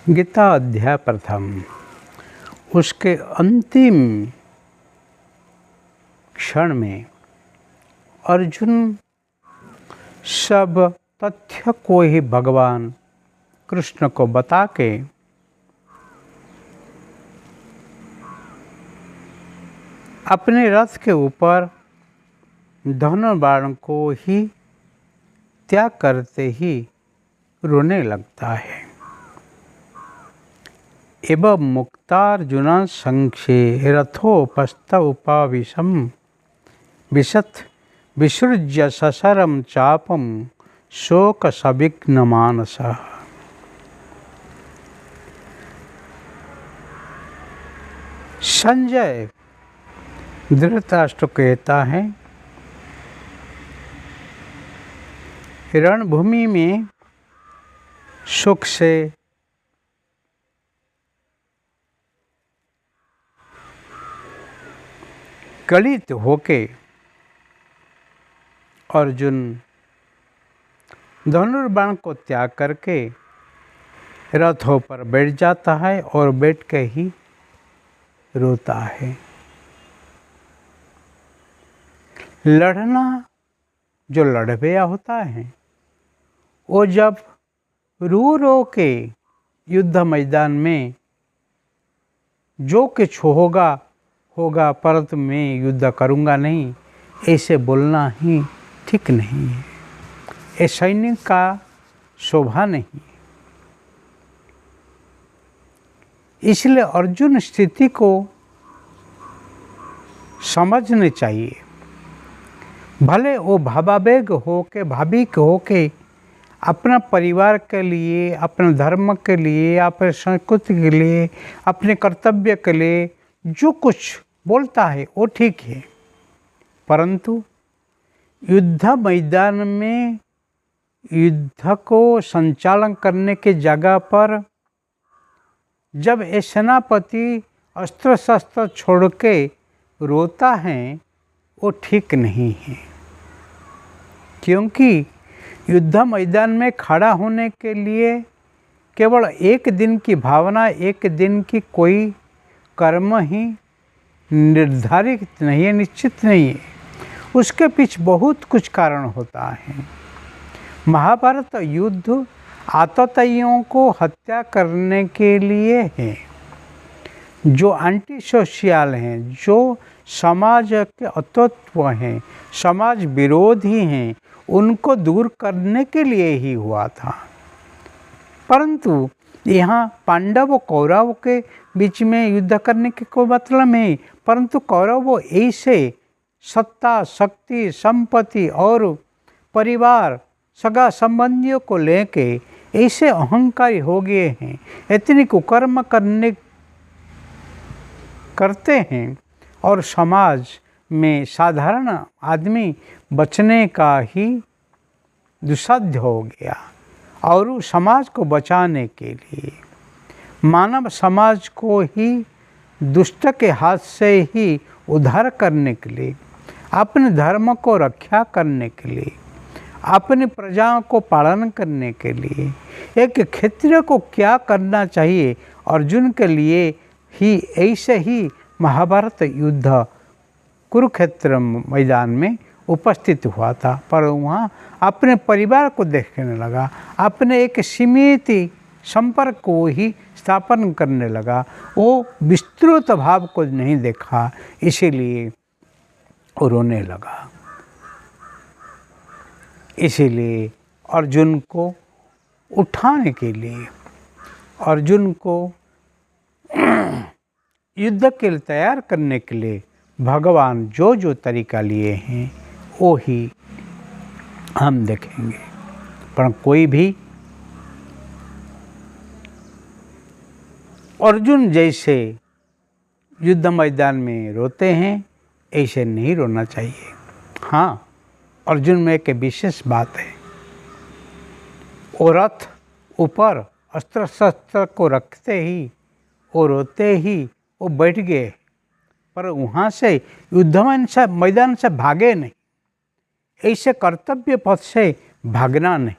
गीता अध्याय प्रथम। उसके अंतिम क्षण में अर्जुन सब तथ्य को ही भगवान कृष्ण को बता के अपने रथ के ऊपर धनुर्बाण को ही त्याग करते ही रोने लगता है। एवं मुक्तार्जुन संख्ये रथोपस्थ उपाविशम विशत विसृज्य सशरम चापम शोक सविघ्न मानस। संजय धृतराष्ट्र कहता है, रणभूमि में सुख से गलित होके अर्जुन धनुर्बाण को त्याग करके रथों पर बैठ जाता है और बैठ के ही रोता है। लड़ना जो लड़बेया होता है वो जब रो रो के युद्ध मैदान में जो कुछ होगा परंतु मैं युद्ध करूँगा नहीं, ऐसे बोलना ही ठीक नहीं है। ये सैनिक का शोभा नहीं। इसलिए अर्जुन स्थिति को समझने चाहिए। भले वो भावावेग भाविक होके अपना परिवार के लिए, अपने धर्म के लिए, अपने संस्कृति के लिए, अपने कर्तव्य के लिए जो कुछ बोलता है वो ठीक है, परंतु युद्ध मैदान में युद्ध को संचालन करने के जगह पर जब ये सेनापति अस्त्र शस्त्र छोड़ के रोता है वो ठीक नहीं है। क्योंकि युद्ध मैदान में खड़ा होने के लिए केवल एक दिन की भावना, एक दिन की कोई कर्म ही निर्धारित नहीं है, निश्चित नहीं है। उसके पीछे बहुत कुछ कारण होता है। महाभारत युद्ध आतताइयों को हत्या करने के लिए है, जो एंटी सोशियल हैं, जो समाज के अतत्व हैं, समाज विरोधी हैं, उनको दूर करने के लिए ही हुआ था। परंतु यहाँ पांडव कौरव के बीच में युद्ध करने के कोई मतलब नहीं, परंतु कौरव ऐसे सत्ता, शक्ति, संपत्ति और परिवार, सगा संबंधियों को लेके ऐसे अहंकारी हो गए हैं, इतनी कुकर्म करते हैं और समाज में साधारण आदमी बचने का ही दुस्साध्य हो गया। और समाज को बचाने के लिए, मानव समाज को ही दुष्ट के हाथ से ही उद्धार करने के लिए, अपने धर्म को रक्षा करने के लिए, अपनी प्रजाओं को पालन करने के लिए एक क्षत्रिय को क्या करना चाहिए, अर्जुन के लिए ही ऐसे ही महाभारत युद्ध कुरुक्षेत्र मैदान में उपस्थित हुआ था। पर वहाँ अपने परिवार को देखने लगा, अपने एक सीमित संपर्क को ही स्थापन करने लगा, वो विस्तृत भाव को नहीं देखा, इसीलिए वो रोने लगा। इसीलिए अर्जुन को उठाने के लिए, अर्जुन को युद्ध के लिए तैयार करने के लिए भगवान जो जो तरीका लिए हैं वो ही हम देखेंगे। पर कोई भी अर्जुन जैसे युद्ध मैदान में रोते हैं ऐसे नहीं रोना चाहिए। हाँ, अर्जुन में एक विशेष बात है, वो रथ ऊपर अस्त्र शस्त्र को रखते ही, वो रोते ही वो बैठ गए, पर वहाँ से युद्ध मैदान से भागे नहीं, ऐसे कर्तव्य पथ से भागना नहीं,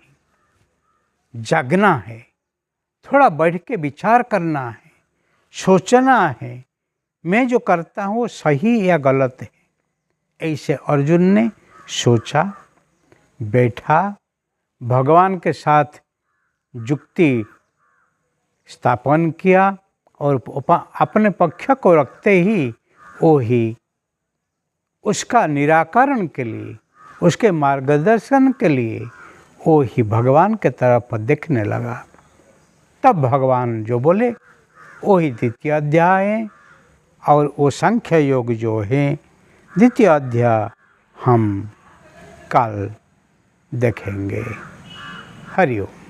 जागना है। थोड़ा बैठ के विचार करना है, सोचना है, मैं जो करता हूँ वो सही या गलत है। ऐसे अर्जुन ने सोचा, बैठा, भगवान के साथ युक्ति स्थापन किया और अपने पक्ष को रखते ही वो ही उसका निराकरण के लिए, उसके मार्गदर्शन के लिए वो ही भगवान के तरफ देखने लगा। तब भगवान जो बोले वो ही द्वितीय अध्याय है, और वो सांख्य योग जो है द्वितीय अध्याय हम कल देखेंगे। हरि ओम।